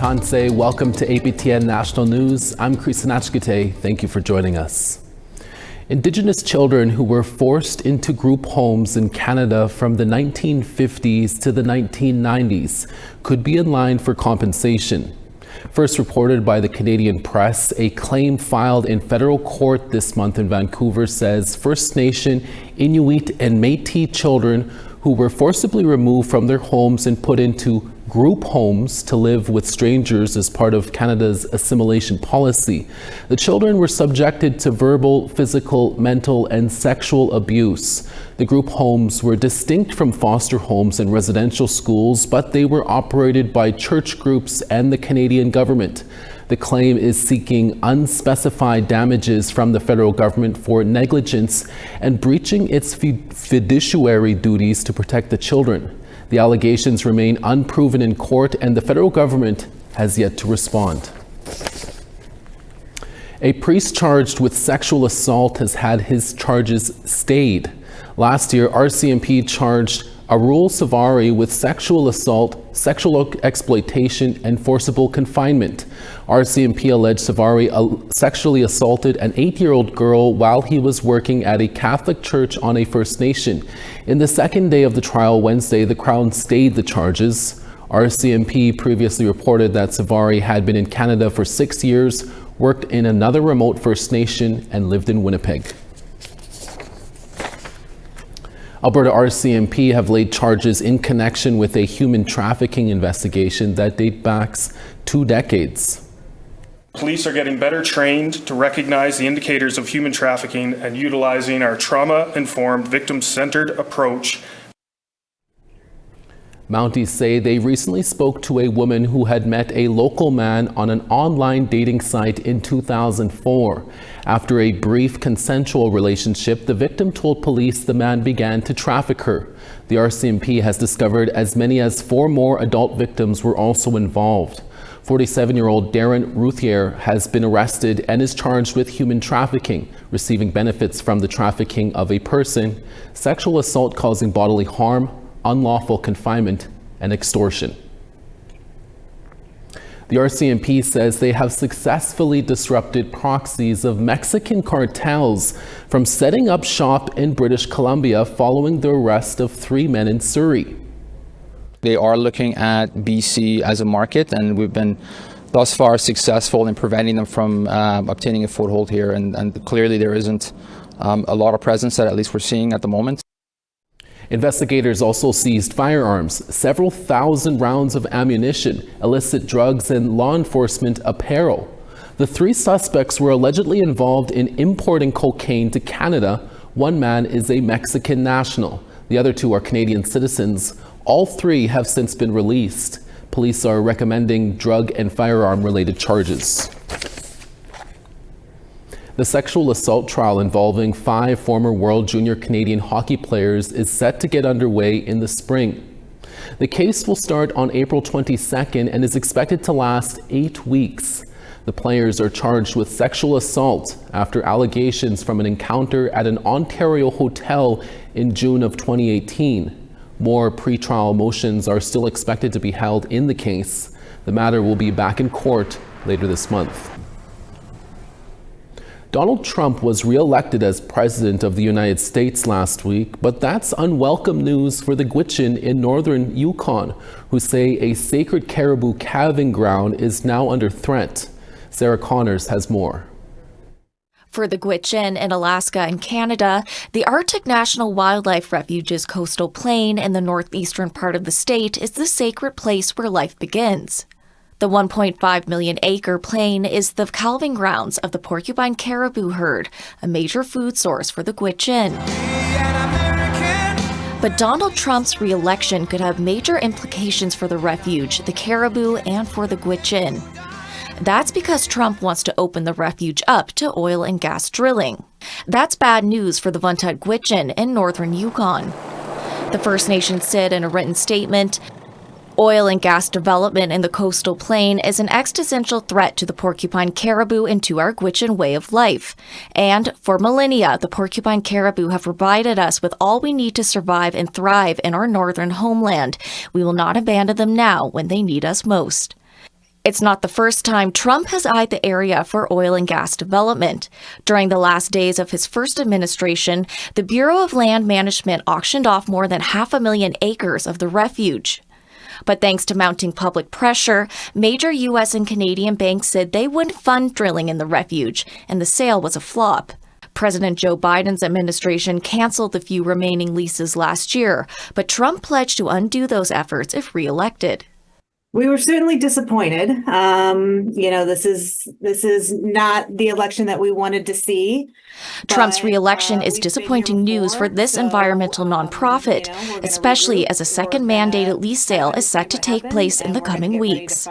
Tanse. Welcome to APTN National News. I'm Krisanachkite. Thank you for joining us. Indigenous children who were forced into group homes in Canada from the 1950s to the 1990s could be in line for compensation. First reported by the Canadian press, a claim filed in federal court this month in Vancouver says First Nation, Inuit and Métis children who were forcibly removed from their homes and put into group homes to live with strangers as part of Canada's assimilation policy. The children were subjected to verbal, physical, mental, and sexual abuse. The group homes were distinct from foster homes and residential schools, but they were operated by church groups and the Canadian government. The claim is seeking unspecified damages from the federal government for negligence and breaching its fiduciary duties to protect the children. The allegations remain unproven in court, and the federal government has yet to respond. A priest charged with sexual assault has had his charges stayed. Last year, RCMP charged Arul Savari with sexual assault, sexual exploitation, and forcible confinement. RCMP alleged Savari sexually assaulted an 8-year-old girl while he was working at a Catholic church on a First Nation. In the second day of the trial Wednesday, the Crown stayed the charges. RCMP previously reported that Savari had been in Canada for 6 years, worked in another remote First Nation, and lived in Winnipeg. Alberta RCMP have laid charges in connection with a human trafficking investigation that dates back 2 decades. Police are getting better trained to recognize the indicators of human trafficking and utilizing our trauma-informed, victim-centered approach. Mounties say they recently spoke to a woman who had met a local man on an online dating site in 2004. After a brief consensual relationship, the victim told police the man began to traffic her. The RCMP has discovered as many as 4 more adult victims were also involved. 47-year-old Darren Routhier has been arrested and is charged with human trafficking, receiving benefits from the trafficking of a person, sexual assault causing bodily harm, unlawful confinement, and extortion. The RCMP says they have successfully disrupted proxies of Mexican cartels from setting up shop in British Columbia following the arrest of 3 men in Surrey. They are looking at BC as a market, and we've been thus far successful in preventing them from obtaining a foothold here, and clearly there isn't a lot of presence that at least we're seeing at the moment. Investigators also seized firearms, several thousand rounds of ammunition, illicit drugs, and law enforcement apparel. The 3 suspects were allegedly involved in importing cocaine to Canada. 1 man is a Mexican national. The other 2 are Canadian citizens. All 3 have since been released. Police are recommending drug and firearm-related charges. The sexual assault trial involving 5 former World Junior Canadian hockey players is set to get underway in the spring. The case will start on April 22nd and is expected to last 8 weeks. The players are charged with sexual assault after allegations from an encounter at an Ontario hotel in June of 2018. More pre-trial motions are still expected to be held in the case. The matter will be back in court later this month. Donald Trump was re-elected as President of the United States last week, but that's unwelcome news for the Gwich'in in northern Yukon, who say a sacred caribou calving ground is now under threat. Sarah Connors has more. For the Gwich'in in Alaska and Canada, the Arctic National Wildlife Refuge's coastal plain in the northeastern part of the state is the sacred place where life begins. The 1.5 million acre plain is the calving grounds of the porcupine caribou herd, a major food source for the Gwich'in. But Donald Trump's re-election could have major implications for the refuge, the caribou, and for the Gwich'in. That's because Trump wants to open the refuge up to oil and gas drilling. That's bad news for the Vuntut Gwich'in in northern Yukon. The First Nation said in a written statement, "Oil and gas development in the coastal plain is an existential threat to the porcupine caribou and to our Gwich'in way of life. And for millennia, the porcupine caribou have provided us with all we need to survive and thrive in our northern homeland. We will not abandon them now when they need us most." It's not the first time Trump has eyed the area for oil and gas development. During the last days of his first administration, the Bureau of Land Management auctioned off more than 500,000 acres of the refuge. But thanks to mounting public pressure, major U.S. and Canadian banks said they wouldn't fund drilling in the refuge, and the sale was a flop. President Joe Biden's administration canceled the few remaining leases last year, but Trump pledged to undo those efforts if reelected. We were certainly disappointed. This is not the election that we wanted to see. Trump's reelection is disappointing news for this environmental nonprofit, especially as a second mandated lease sale is set to take place in the coming weeks.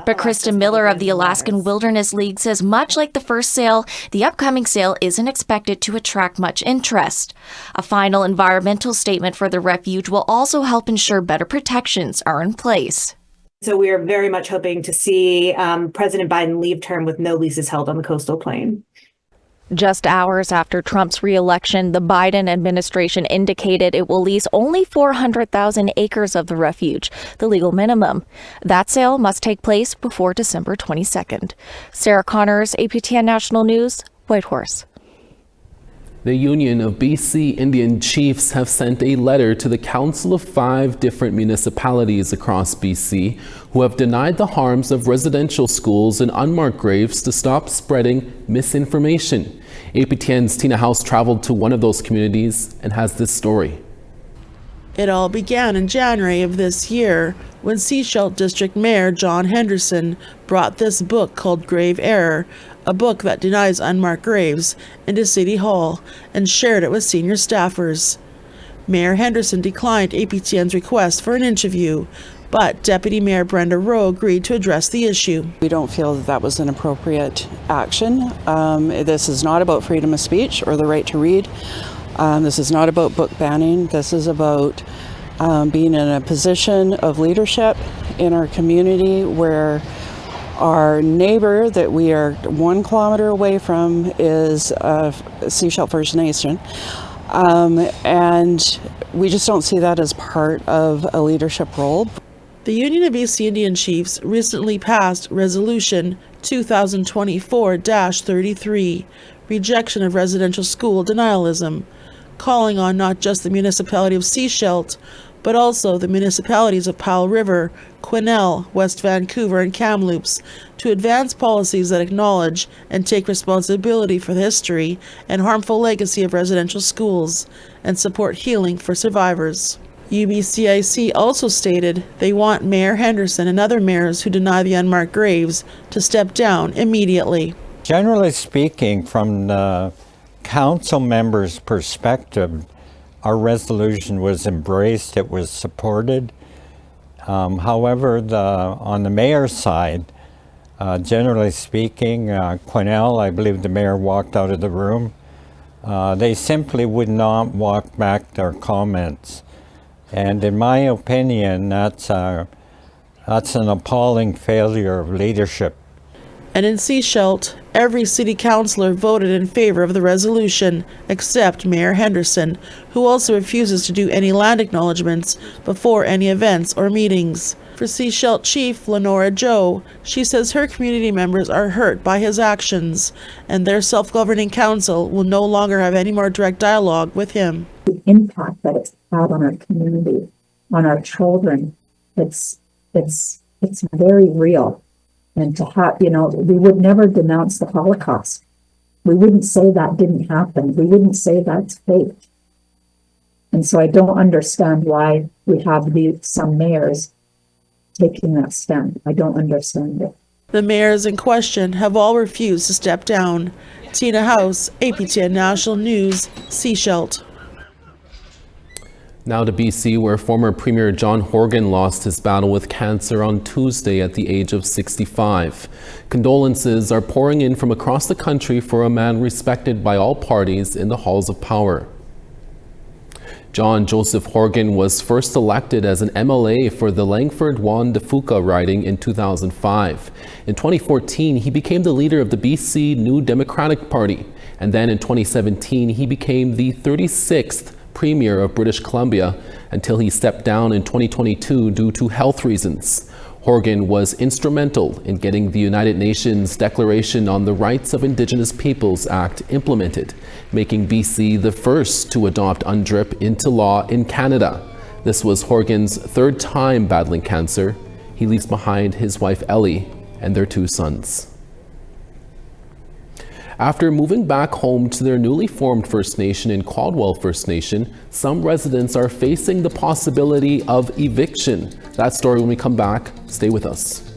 But Kristen Miller of the Alaskan Wilderness League says much like the first sale, the upcoming sale isn't expected to attract much interest. A final environmental statement for the refuge will also help ensure better protections are in place. So we are very much hoping to see President Biden leave term with no leases held on the coastal plain. Just hours after Trump's reelection, the Biden administration indicated it will lease only 400,000 acres of the refuge, the legal minimum. That sale must take place before December 22nd. Sarah Connors, APTN National News, Whitehorse. The Union of BC Indian Chiefs have sent a letter to the Council of 5 different municipalities across BC who have denied the harms of residential schools and unmarked graves to stop spreading misinformation. APTN's Tina House traveled to one of those communities and has this story. It all began in January of this year when Sechelt District Mayor John Henderson brought this book called Grave Error, a book that denies unmarked graves, into City Hall and shared it with senior staffers. Mayor Henderson declined APTN's request for an interview, but Deputy Mayor Brenda Rowe agreed to address the issue. We don't feel that that was an appropriate action. This is not about freedom of speech or the right to read. This is not about book banning. This is about being in a position of leadership in our community where our neighbor that we are 1 kilometer away from is Sechelt First Nation. And we just don't see that as part of a leadership role. The Union of BC Indian Chiefs recently passed Resolution 2024-33, Rejection of Residential School Denialism, calling on not just the municipality of Sechelt, but also the municipalities of Powell River, Quesnel, West Vancouver, and Kamloops to advance policies that acknowledge and take responsibility for the history and harmful legacy of residential schools and support healing for survivors. UBCIC also stated they want Mayor Henderson and other mayors who deny the unmarked graves to step down immediately. Generally speaking, from the council members' perspective, our resolution was embraced, it was supported. However, on the mayor's side, generally speaking, Quesnel, I believe the mayor walked out of the room. They simply would not walk back their comments. And in my opinion, that's an appalling failure of leadership. And in Sechelt, every city councillor voted in favor of the resolution, except Mayor Henderson, who also refuses to do any land acknowledgements before any events or meetings. For Sechelt Chief Lenora Joe, she says her community members are hurt by his actions, and their self-governing council will no longer have any more direct dialogue with him. The impact that it's had on our community, on our children, it's very real. And to have, we would never denounce the Holocaust. We wouldn't say that didn't happen. We wouldn't say that's fake. And so I don't understand why we have some mayors taking that stand. I don't understand it. The mayors in question have all refused to step down. Tina House, APTN National News, Sechelt. Now to BC, where former Premier John Horgan lost his battle with cancer on Tuesday at the age of 65. Condolences are pouring in from across the country for a man respected by all parties in the halls of power. John Joseph Horgan was first elected as an MLA for the Langford-Juan de Fuca riding in 2005. In 2014, he became the leader of the BC New Democratic Party. And then in 2017, he became the 36th Premier of British Columbia until he stepped down in 2022 due to health reasons. Horgan was instrumental in getting the United Nations Declaration on the Rights of Indigenous Peoples Act implemented, making BC the first to adopt UNDRIP into law in Canada. This was Horgan's third time battling cancer. He leaves behind his wife Ellie and their 2 sons. After moving back home to their newly formed First Nation in Caldwell First Nation, some residents are facing the possibility of eviction. That story when we come back. Stay with us.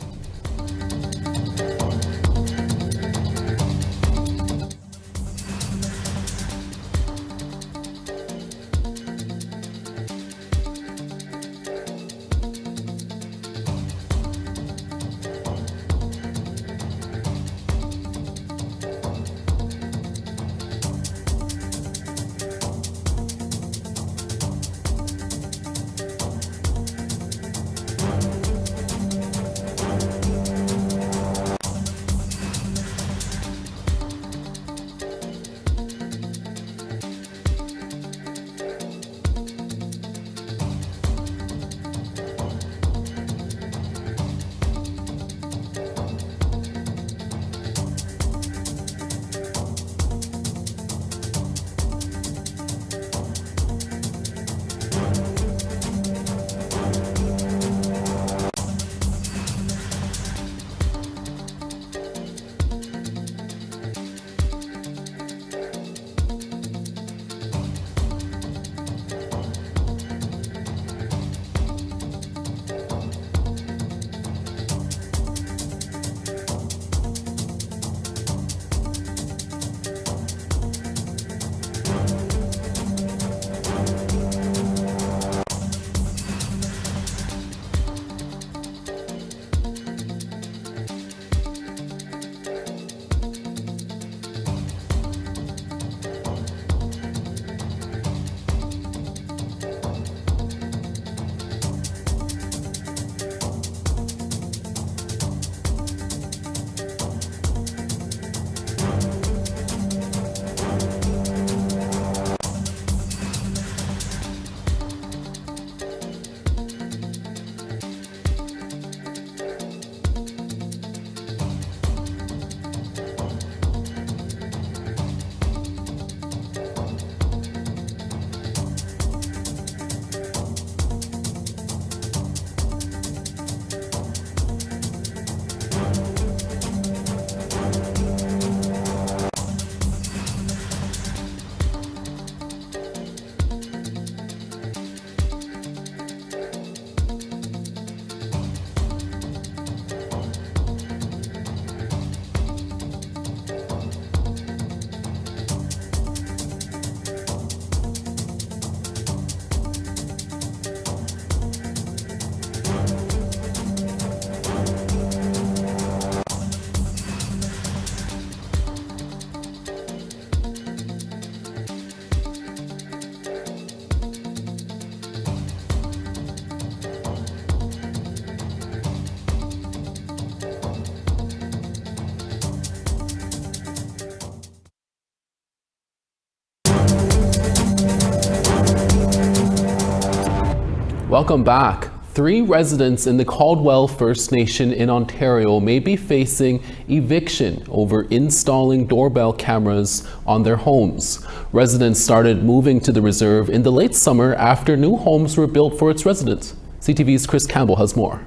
Welcome back. 3 residents in the Caldwell First Nation in Ontario may be facing eviction over installing doorbell cameras on their homes. Residents started moving to the reserve in the late summer after new homes were built for its residents. CTV's Chris Campbell has more.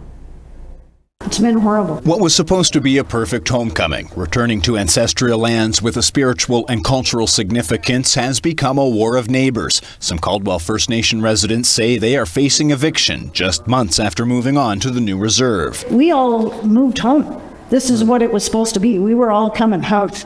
It's been horrible. What was supposed to be a perfect homecoming, returning to ancestral lands with a spiritual and cultural significance, has become a war of neighbors. Some Caldwell First Nation residents say they are facing eviction just months after moving on to the new reserve. We all moved home. This is what it was supposed to be. We were all coming out.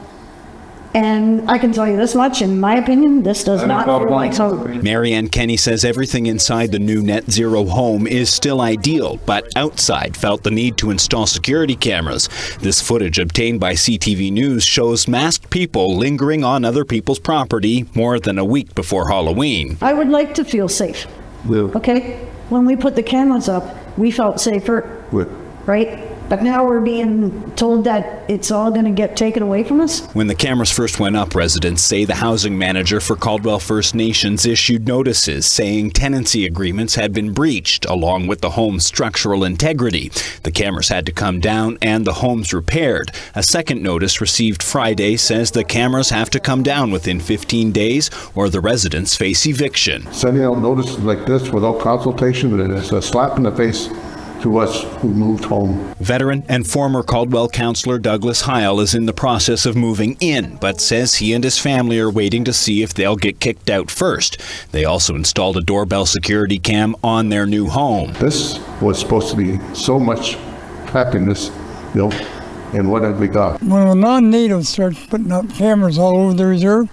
And I can tell you this much, in my opinion, this does not feel like home. Marianne Kenny says everything inside the new net zero home is still ideal, but outside felt the need to install security cameras. This footage obtained by CTV News shows masked people lingering on other people's property more than a week before Halloween. I would like to feel safe. Okay? When we put the cameras up, we felt safer. Right? But now we're being told that it's all going to get taken away from us. When the cameras first went up, residents say the housing manager for Caldwell First Nations issued notices saying tenancy agreements had been breached, along with the home's structural integrity. The cameras had to come down and the homes repaired. A second notice received Friday says the cameras have to come down within 15 days or the residents face eviction. Sending out notices like this without consultation, and it's a slap in the face to us who moved home. Veteran and former Caldwell councillor Douglas Heil is in the process of moving in, but says he and his family are waiting to see if they'll get kicked out first. They also installed a doorbell security cam on their new home. This was supposed to be so much happiness, and what have we got? When a non-native starts putting up cameras all over the reserve,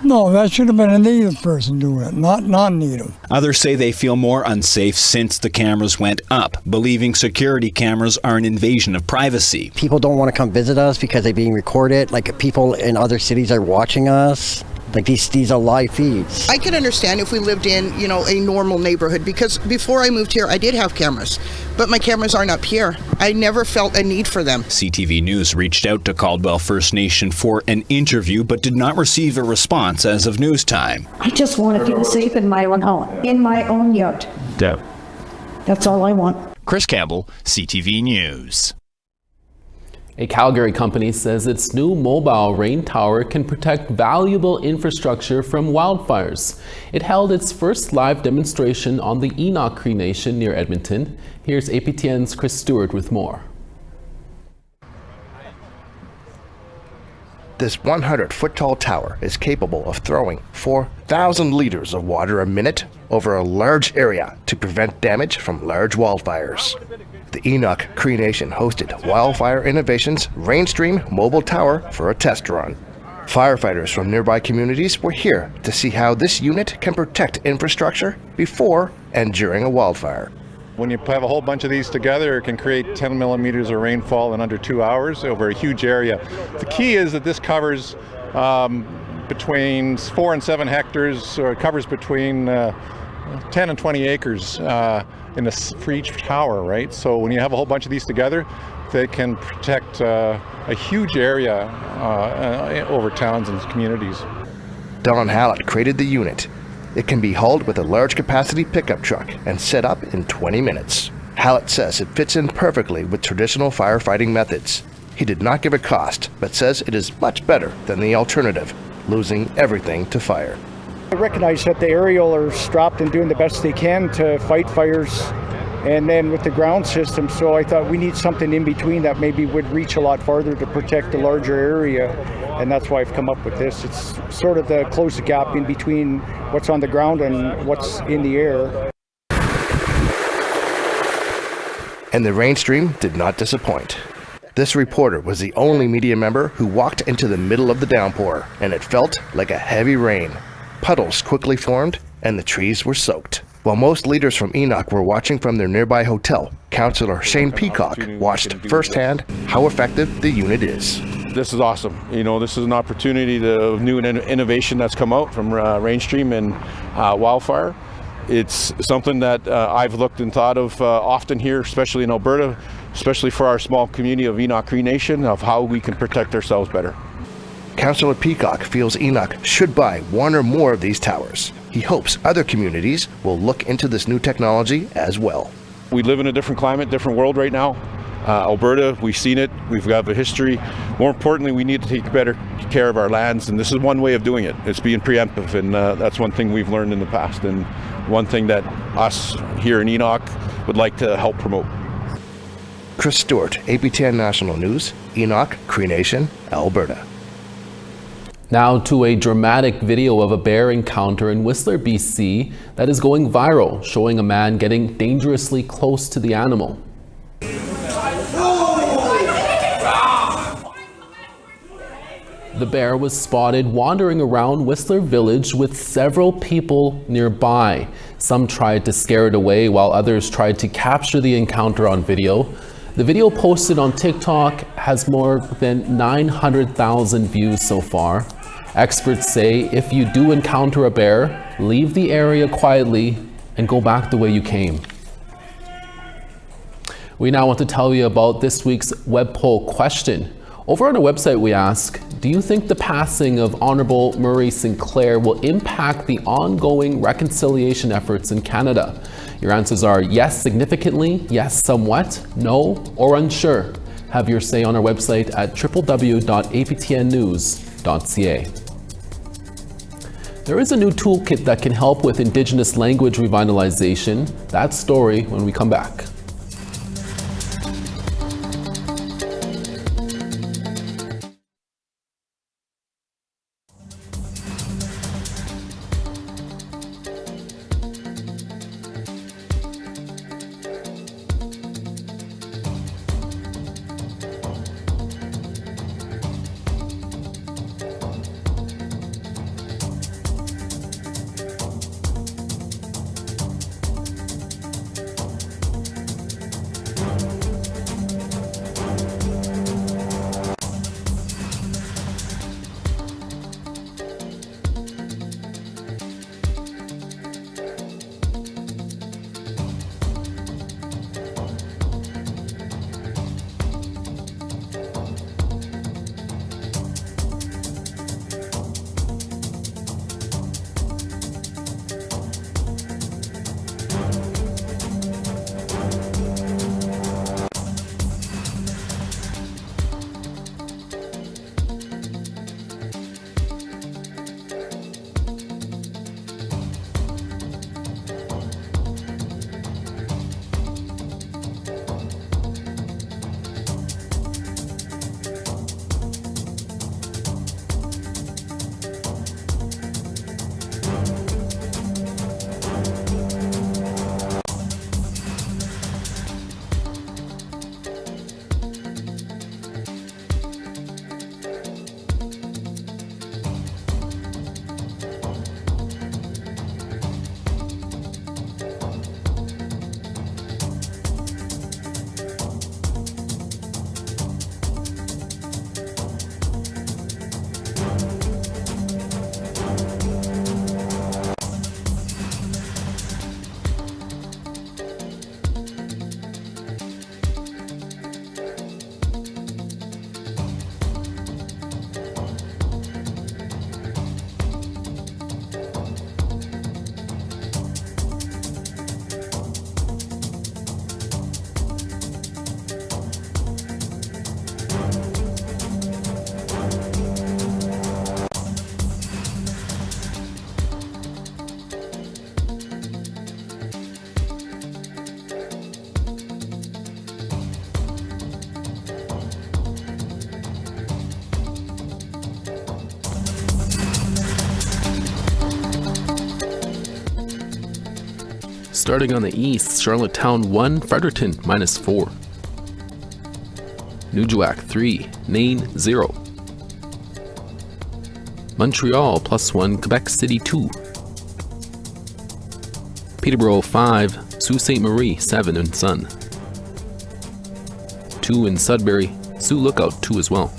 no, that should have been a native person doing it, not non-native. Others say they feel more unsafe since the cameras went up, believing security cameras are an invasion of privacy. People don't want to come visit us because they're being recorded. Like, people in other cities are watching us. Like, these are live feeds. I could understand if we lived in, a normal neighborhood, because before I moved here, I did have cameras, but my cameras aren't up here. I never felt a need for them. CTV News reached out to Caldwell First Nation for an interview, but did not receive a response as of news time. I just want to feel safe in my own home, in my own yard. Deb. That's all I want. Chris Campbell, CTV News. A Calgary company says its new mobile rain tower can protect valuable infrastructure from wildfires. It held its first live demonstration on the Enoch Cree Nation near Edmonton. Here's APTN's Chris Stewart with more. This 100-foot-tall tower is capable of throwing 4,000 liters of water a minute over a large area to prevent damage from large wildfires. The Enoch Cree Nation hosted Wildfire Innovations Rainstream Mobile Tower for a test run. Firefighters from nearby communities were here to see how this unit can protect infrastructure before and during a wildfire. When you have a whole bunch of these together, it can create 10 millimeters of rainfall in under 2 hours over a huge area. The key is that this covers between 4 and 7 hectares, or it covers between 10 and 20 acres for each tower, right? So when you have a whole bunch of these together, they can protect a huge area over towns and communities. Don Hallett created the unit. It can be hauled with a large capacity pickup truck and set up in 20 minutes. Hallett says it fits in perfectly with traditional firefighting methods. He did not give a cost, but says it is much better than the alternative, losing everything to fire. I recognize that the aerial are strapped and doing the best they can to fight fires, and then with the ground system, so I thought we need something in between that maybe would reach a lot farther to protect a larger area, and that's why I've come up with this. It's sort of to close the gap in between what's on the ground and what's in the air. And the Rainstream did not disappoint. This reporter was the only media member who walked into the middle of the downpour, and it felt like a heavy rain. Puddles quickly formed, and the trees were soaked. While most leaders from Enoch were watching from their nearby hotel, Councillor Shane Peacock watched firsthand how effective the unit is. This is awesome. This is an opportunity to new innovation that's come out from Rainstream and wildfire. It's something that I've looked and thought of often here, especially in Alberta, especially for our small community of Enoch Cree Nation, of how we can protect ourselves better. Councillor Peacock feels Enoch should buy one or more of these towers. He hopes other communities will look into this new technology as well. We live in a different climate, different world right now. Alberta, we've seen it, we've got a history. More importantly, we need to take better care of our lands, and this is one way of doing it. It's being preemptive, and that's one thing we've learned in the past, and one thing that us here in Enoch would like to help promote. Chris Stewart, APTN National News, Enoch Cree Nation, Alberta. Now to a dramatic video of a bear encounter in Whistler, BC that is going viral, showing a man getting dangerously close to the animal. The bear was spotted wandering around Whistler Village with several people nearby. Some tried to scare it away while others tried to capture the encounter on video. The video posted on TikTok has more than 900,000 views so far. Experts say if you do encounter a bear, leave the area quietly and go back the way you came. We now want to tell you about this week's web poll question. Over on our website, we ask, do you think the passing of Honourable Murray Sinclair will impact the ongoing reconciliation efforts in Canada? Your answers are yes, significantly, yes, somewhat, no, or unsure. Have your say on our website at www.aptnnews.ca. There is a new toolkit that can help with Indigenous language revitalization. That story when we come back. Starting on the east, Charlottetown 1, Fredericton -4. Nujiwak 3, Nain 0. Montreal +1, Quebec City 2. Peterborough 5, Sault Ste. Marie 7 in Sun. 2 in Sudbury, Sioux Lookout 2 as well.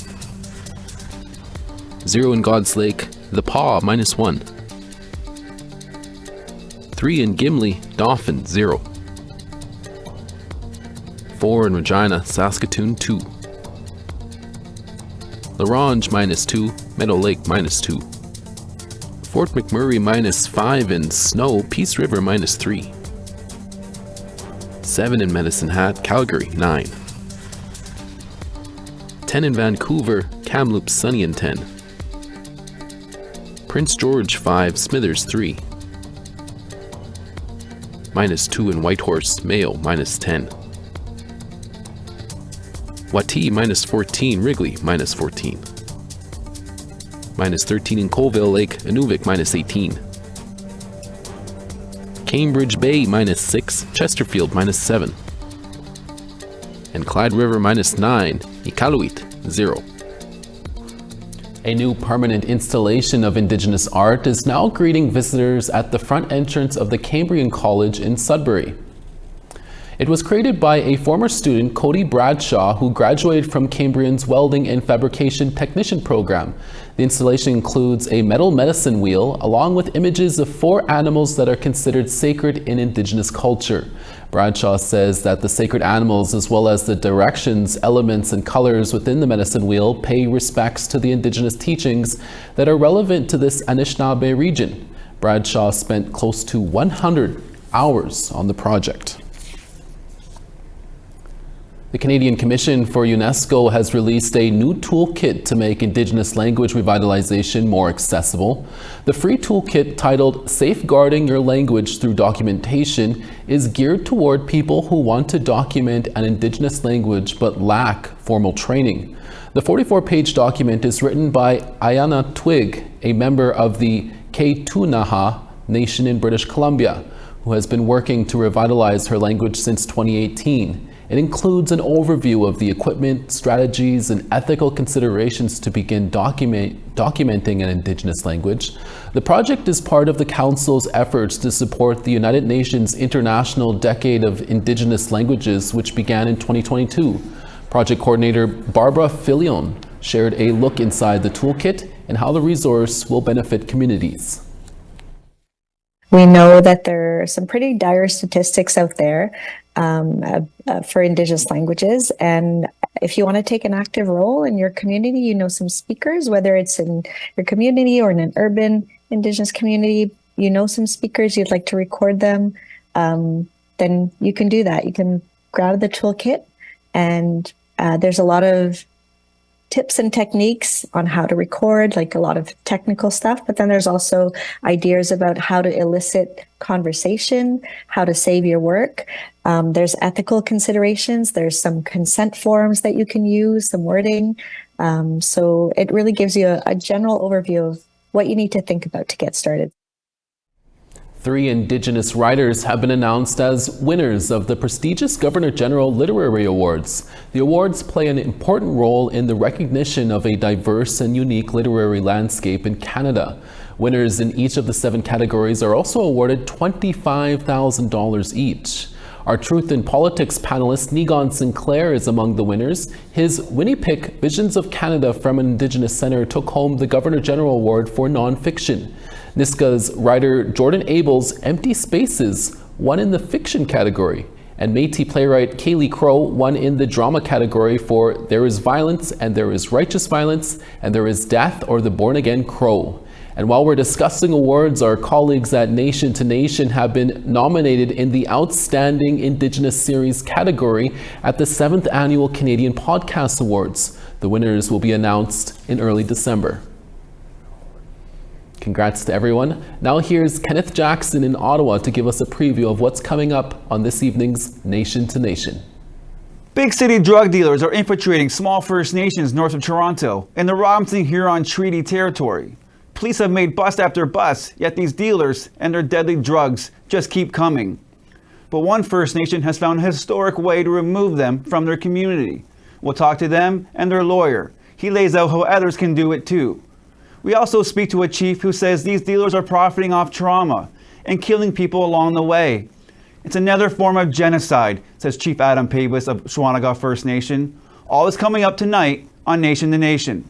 0 in God's Lake, The Paw -1. 3 in Gimli, Dauphin 0. 4 in Regina, Saskatoon 2. La Ronge -2, Meadow Lake -2. Fort McMurray -5 in Snow, Peace River -3. 7 in Medicine Hat, Calgary 9. 10 in Vancouver, Kamloops sunny and 10. Prince George 5, Smithers 3. -2 in Whitehorse, Mayo -10. Wati -14, Wrigley -14. -13 in Colville Lake, Inuvik -18. Cambridge Bay -6, Chesterfield -7. And Clyde River -9, Iqaluit 0. A new permanent installation of Indigenous art is now greeting visitors at the front entrance of the Cambrian College in Sudbury. It was created by a former student, Cody Bradshaw, who graduated from Cambrian's Welding and Fabrication Technician program. The installation includes a metal medicine wheel, along with images of 4 animals that are considered sacred in Indigenous culture. Bradshaw says that the sacred animals, as well as the directions, elements, and colors within the medicine wheel, pay respects to the Indigenous teachings that are relevant to this Anishinaabe region. Bradshaw spent close to 100 hours on the project. The Canadian Commission for UNESCO has released a new toolkit to make Indigenous language revitalization more accessible. The free toolkit, titled Safeguarding Your Language Through Documentation, is geared toward people who want to document an Indigenous language but lack formal training. The 44-page document is written by Ayana Twig, a member of the Ktunaxa Nation in British Columbia, who has been working to revitalize her language since 2018. It includes an overview of the equipment, strategies, and ethical considerations to begin documenting an Indigenous language. The project is part of the Council's efforts to support the United Nations International Decade of Indigenous Languages, which began in 2022. Project coordinator Barbara Filion shared a look inside the toolkit and how the resource will benefit communities. We know that there are some pretty dire statistics out there for Indigenous languages. And if you want to take an active role in your community, you know some speakers, whether it's in your community or in an urban Indigenous community, you know some speakers, you'd like to record them, then you can do that. You can grab the toolkit, and there's a lot of tips and techniques on how to record, like a lot of technical stuff, but then there's also ideas about how to elicit conversation, how to save your work. There's ethical considerations, there's some consent forms that you can use, some wording. So it really gives you a general overview of what you need to think about to get started. 3 Indigenous writers have been announced as winners of the prestigious Governor General Literary Awards. The awards play an important role in the recognition of a diverse and unique literary landscape in Canada. Winners in each of the 7 categories are also awarded $25,000 each. Our Truth in Politics panelist Negon Sinclair is among the winners. His Winnipeg Visions of Canada from an Indigenous Centre took home the Governor General Award for nonfiction. Niska's writer Jordan Abel's Empty Spaces won in the fiction category, and Métis playwright Kaylee Crow won in the drama category for There is Violence and There is Righteous Violence and There is Death or the Born Again Crow. And while we're discussing awards, our colleagues at Nation to Nation have been nominated in the Outstanding Indigenous Series category at the 7th Annual Canadian Podcast Awards. The winners will be announced in early December. Congrats to everyone. Now here's Kenneth Jackson in Ottawa to give us a preview of what's coming up on this evening's Nation to Nation. Big city drug dealers are infiltrating small First Nations north of Toronto in the Robinson-Huron Treaty Territory. Police have made bust after bust, yet these dealers and their deadly drugs just keep coming. But one First Nation has found a historic way to remove them from their community. We'll talk to them and their lawyer. He lays out how others can do it too. We also speak to a chief who says these dealers are profiting off trauma and killing people along the way. It's another form of genocide, says Chief Adam Pabus of Shawanaga First Nation. All is coming up tonight on Nation to Nation.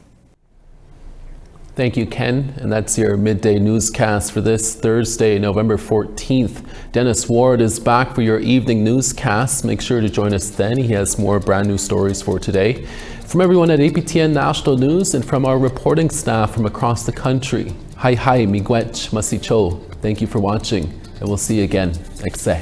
Thank you, Ken. And that's your midday newscast for this Thursday, November 14th. Dennis Ward is back for your evening newscast. Make sure to join us then. He has more brand new stories for today. From everyone at APTN National News and from our reporting staff from across the country, hi, miigwech, masicho. Thank you for watching, and we'll see you again next day.